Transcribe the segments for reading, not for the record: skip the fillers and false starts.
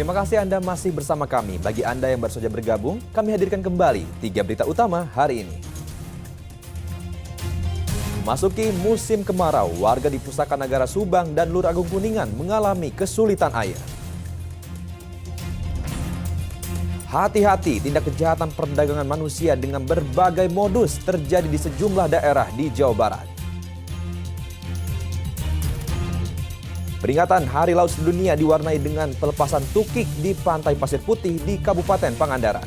Terima kasih Anda masih bersama kami. Bagi Anda yang baru saja bergabung, kami hadirkan kembali 3 berita utama hari ini. Masuki musim kemarau, warga di Pusaka Negara Subang dan Lur Agung Kuningan mengalami kesulitan air. Hati-hati, tindak kejahatan perdagangan manusia dengan berbagai modus terjadi di sejumlah daerah di Jawa Barat. Peringatan Hari Laut Sedunia diwarnai dengan pelepasan tukik di Pantai Pasir Putih di Kabupaten Pangandaran.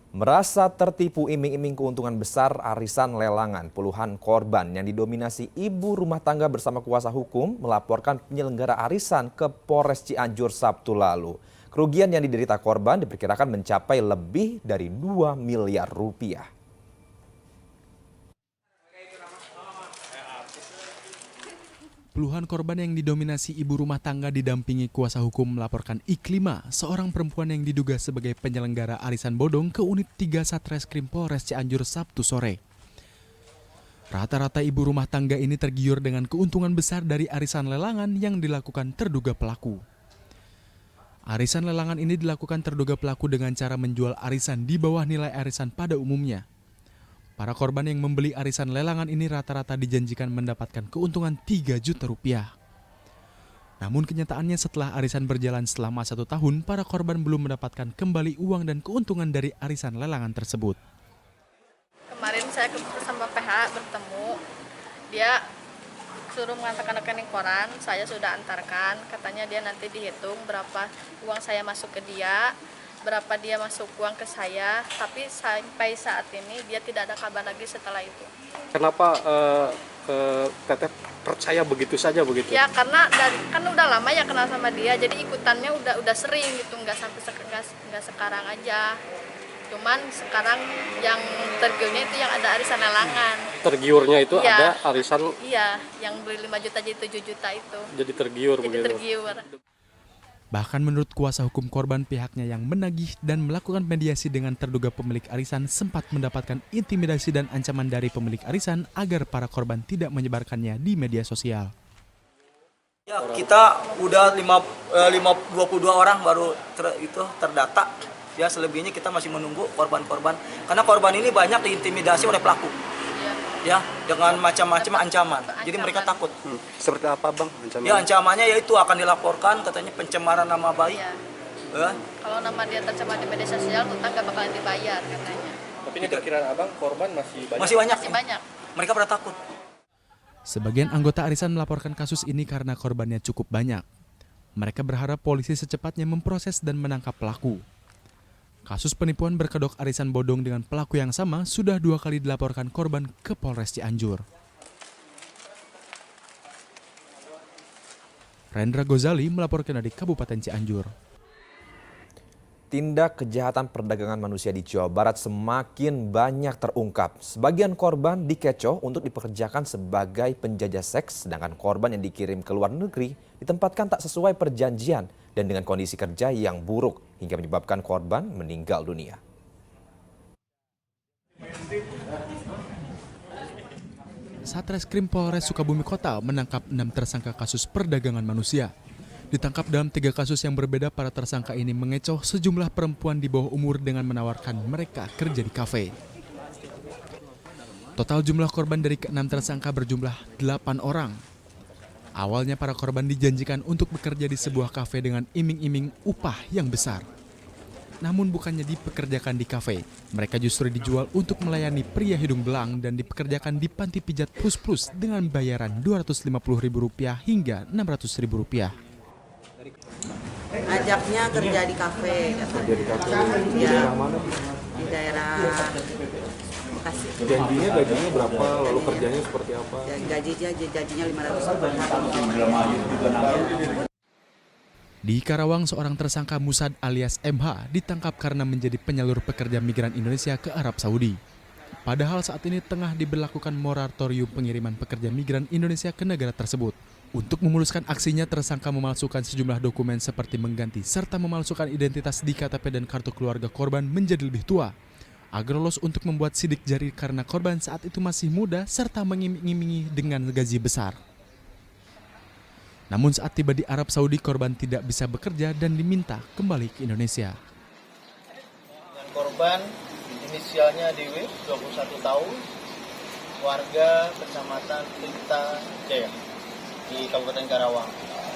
Merasa tertipu iming-iming keuntungan besar arisan lelangan, puluhan korban yang didominasi ibu rumah tangga bersama kuasa hukum melaporkan penyelenggara arisan ke Polres Cianjur Sabtu lalu. Kerugian yang diderita korban diperkirakan mencapai lebih dari 2 miliar rupiah. Puluhan korban yang didominasi ibu rumah tangga didampingi kuasa hukum melaporkan Iklima, seorang perempuan yang diduga sebagai penyelenggara arisan bodong ke unit 3 Satreskrim Polres Cianjur Sabtu sore. Rata-rata ibu rumah tangga ini tergiur dengan keuntungan besar dari arisan lelangan yang dilakukan terduga pelaku. Arisan lelangan ini dilakukan terduga pelaku dengan cara menjual arisan di bawah nilai arisan pada umumnya. Para korban yang membeli arisan lelangan ini rata-rata dijanjikan mendapatkan keuntungan 3 juta rupiah. Namun kenyataannya setelah arisan berjalan selama 1 tahun, para korban belum mendapatkan kembali uang dan keuntungan dari arisan lelangan tersebut. Kemarin saya sama PH bertemu, dia suruh mengantarkan rekening koran, saya sudah antarkan, katanya dia nanti dihitung berapa uang saya masuk ke dia, berapa dia masuk uang ke saya, tapi sampai saat ini dia tidak ada kabar lagi setelah itu. Kenapa Teteh percaya begitu saja begitu? Ya karena kan udah lama ya kenal sama dia, jadi ikutannya udah sering gitu, nggak sekarang aja. Cuman sekarang yang tergiurnya itu yang ada arisan lelangan. Tergiurnya itu ya, ada arisan? Iya, yang beli 5 juta jadi 7 juta itu. Jadi tergiur begitu? Tergiur. Bahkan menurut kuasa hukum korban, pihaknya yang menagih dan melakukan mediasi dengan terduga pemilik arisan sempat mendapatkan intimidasi dan ancaman dari pemilik arisan agar para korban tidak menyebarkannya di media sosial. Ya, kita udah 22 orang baru terdata. Ya, selebihnya kita masih menunggu korban-korban. Karena korban ini banyak diintimidasi oleh pelaku. Ya, dengan macam-macam ancaman. Jadi mereka takut. Seperti apa Bang ancamannya? Ya, ancamannya yaitu akan dilaporkan, katanya pencemaran nama baik. Ya. Kalau nama dia tercemar di media sosial, utang gak bakalan dibayar katanya. Tapi ini perkiraan Abang korban masih banyak? Masih banyak. Mereka pada takut. Sebagian anggota arisan melaporkan kasus ini karena korbannya cukup banyak. Mereka berharap polisi secepatnya memproses dan menangkap pelaku. Kasus penipuan berkedok arisan bodong dengan pelaku yang sama sudah 2 kali dilaporkan korban ke Polres Cianjur. Rendra Gozali melaporkan dari Kabupaten Cianjur. Tindak kejahatan perdagangan manusia di Jawa Barat semakin banyak terungkap. Sebagian korban dikecoh untuk dipekerjakan sebagai penjajah seks, sedangkan korban yang dikirim ke luar negeri ditempatkan tak sesuai perjanjian dan dengan kondisi kerja yang buruk hingga menyebabkan korban meninggal dunia. Satreskrim Polres Sukabumi Kota menangkap 6 tersangka kasus perdagangan manusia. Ditangkap dalam 3 kasus yang berbeda, para tersangka ini mengecoh sejumlah perempuan di bawah umur dengan menawarkan mereka kerja di kafe. Total jumlah korban dari ke-6 tersangka berjumlah 8 orang. Awalnya para korban dijanjikan untuk bekerja di sebuah kafe dengan iming-iming upah yang besar. Namun bukannya dipekerjakan di kafe, mereka justru dijual untuk melayani pria hidung belang dan dipekerjakan di panti pijat plus-plus dengan bayaran Rp250.000 hingga Rp600.000. Ajaknya kerja di kafe, Kerja di kafe? Di daerah mana? Di daerah Bekasi. Gajinya berapa, lalu kerjanya seperti apa? Gajinya 500 ribu. Di Karawang, seorang tersangka Musad alias MH ditangkap karena menjadi penyalur pekerja migran Indonesia ke Arab Saudi. Padahal saat ini tengah diberlakukan moratorium pengiriman pekerja migran Indonesia ke negara tersebut. Untuk memuluskan aksinya, tersangka memalsukan sejumlah dokumen seperti mengganti serta memalsukan identitas di KTP dan kartu keluarga korban menjadi lebih tua. agar lolos untuk membuat sidik jari karena korban saat itu masih muda serta mengiming-imingi dengan gaji besar. Namun saat tiba di Arab Saudi, korban tidak bisa bekerja dan diminta kembali ke Indonesia. Korban inisialnya DW, 21 tahun, warga Kecamatan Pelita Jaya di Kabupaten Karawang.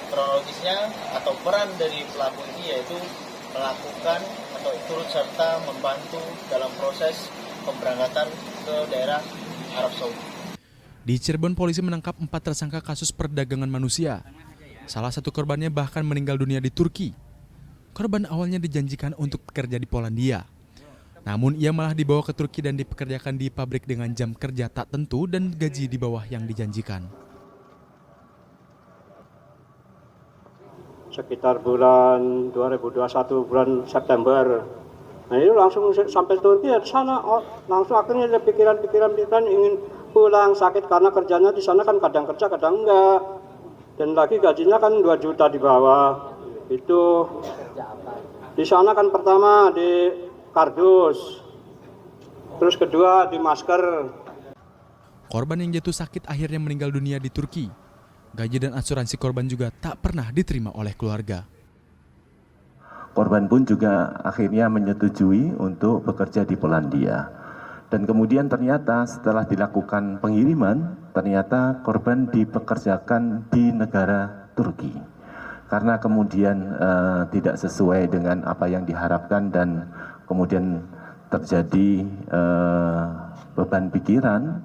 Kronologisnya atau peran dari pelaku ini yaitu melakukan atau turut serta membantu dalam proses pemberangkatan ke daerah Arab Saudi. Di Cirebon, polisi menangkap 4 tersangka kasus perdagangan manusia. Salah satu korbannya bahkan meninggal dunia di Turki. Korban awalnya dijanjikan untuk bekerja di Polandia. Namun ia malah dibawa ke Turki dan dipekerjakan di pabrik dengan jam kerja tak tentu dan gaji di bawah yang dijanjikan. Sekitar bulan 2021, bulan September. Nah itu langsung sampai Turki ya di sana, langsung akhirnya ada pikiran ingin pulang, sakit karena kerjanya di sana kan kadang kerja kadang enggak. Dan lagi gajinya kan 2 juta di bawah. Itu di sana kan pertama di kardus, terus kedua di masker. Korban yang jatuh sakit akhirnya meninggal dunia di Turki. Gaji dan asuransi korban juga tak pernah diterima oleh keluarga. Korban pun juga akhirnya menyetujui untuk bekerja di Polandia. Dan kemudian ternyata setelah dilakukan pengiriman, ternyata korban dipekerjakan di negara Turki. Karena kemudian tidak sesuai dengan apa yang diharapkan dan kemudian terjadi beban pikiran,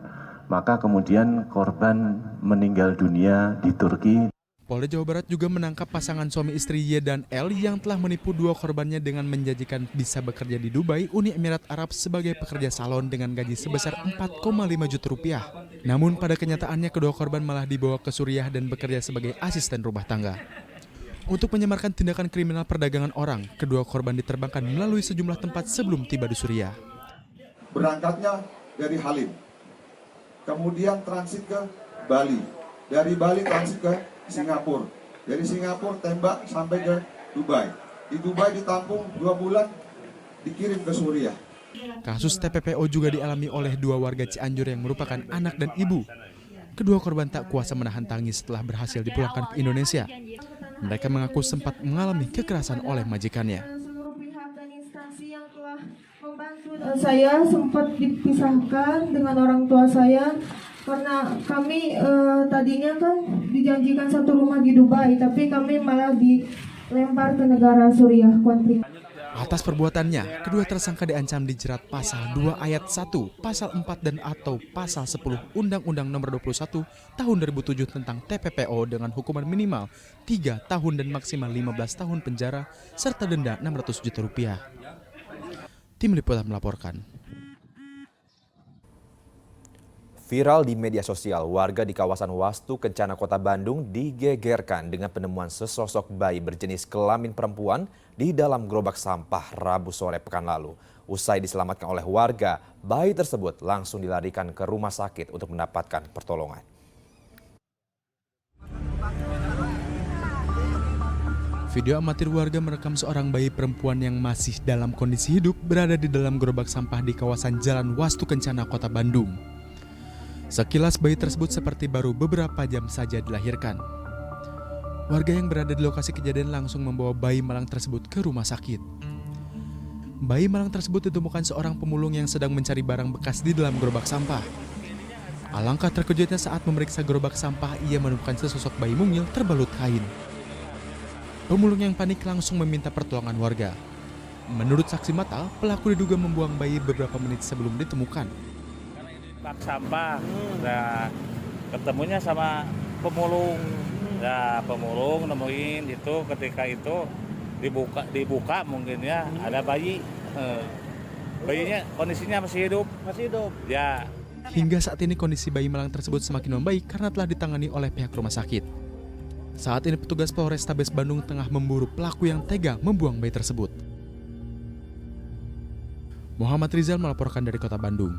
maka kemudian korban meninggal dunia di Turki. Polda Jawa Barat juga menangkap pasangan suami istri Y dan L yang telah menipu 2 korbannya dengan menjanjikan bisa bekerja di Dubai, Uni Emirat Arab sebagai pekerja salon dengan gaji sebesar 4,5 juta rupiah. Namun pada kenyataannya kedua korban malah dibawa ke Suriah dan bekerja sebagai asisten rumah tangga. Untuk menyamarkan tindakan kriminal perdagangan orang, kedua korban diterbangkan melalui sejumlah tempat sebelum tiba di Suriah. Berangkatnya dari Halim, kemudian transit ke Bali, dari Bali transit ke Singapura, dari Singapura tembak sampai ke Dubai. Di Dubai ditampung 2 bulan, dikirim ke Suriah. Kasus TPPO juga dialami oleh 2 warga Cianjur yang merupakan anak dan ibu. Kedua korban tak kuasa menahan tangis setelah berhasil dipulangkan ke Indonesia. Mereka mengaku sempat mengalami kekerasan oleh majikannya. Saya sempat dipisahkan dengan orang tua saya karena kami tadinya kan dijanjikan satu rumah di Dubai, tapi kami malah dilempar ke negara Suriah konflik. Atas perbuatannya, kedua tersangka diancam dijerat pasal 2 ayat 1, pasal 4 dan atau pasal 10 Undang-Undang Nomor 21 Tahun 2007 tentang TPPO dengan hukuman minimal 3 tahun dan maksimal 15 tahun penjara serta denda 600 juta rupiah. Tim Liputan melaporkan. Viral di media sosial, warga di kawasan Wastu Kencana Kota Bandung digegerkan dengan penemuan sesosok bayi berjenis kelamin perempuan di dalam gerobak sampah Rabu sore pekan lalu. Usai diselamatkan oleh warga, bayi tersebut langsung dilarikan ke rumah sakit untuk mendapatkan pertolongan. Video amatir warga merekam seorang bayi perempuan yang masih dalam kondisi hidup berada di dalam gerobak sampah di kawasan Jalan Wastu Kencana Kota Bandung. Sekilas bayi tersebut seperti baru beberapa jam saja dilahirkan. Warga yang berada di lokasi kejadian langsung membawa bayi malang tersebut ke rumah sakit. Bayi malang tersebut ditemukan seorang pemulung yang sedang mencari barang bekas di dalam gerobak sampah. Alangkah terkejutnya saat memeriksa gerobak sampah, ia menemukan sesosok bayi mungil terbalut kain. Pemulung yang panik langsung meminta pertolongan warga. Menurut saksi mata, pelaku diduga membuang bayi beberapa menit sebelum ditemukan. Bak sampah, nah ketemunya sama pemulung, ya pemulung nemuin itu ketika itu dibuka mungkin ya ada bayi, bayinya kondisinya masih hidup ya. Hingga saat ini kondisi bayi malang tersebut semakin membaik karena telah ditangani oleh pihak rumah sakit. Saat ini petugas Polrestabes Bandung tengah memburu pelaku yang tega membuang bayi tersebut. Muhammad Rizal melaporkan dari Kota Bandung.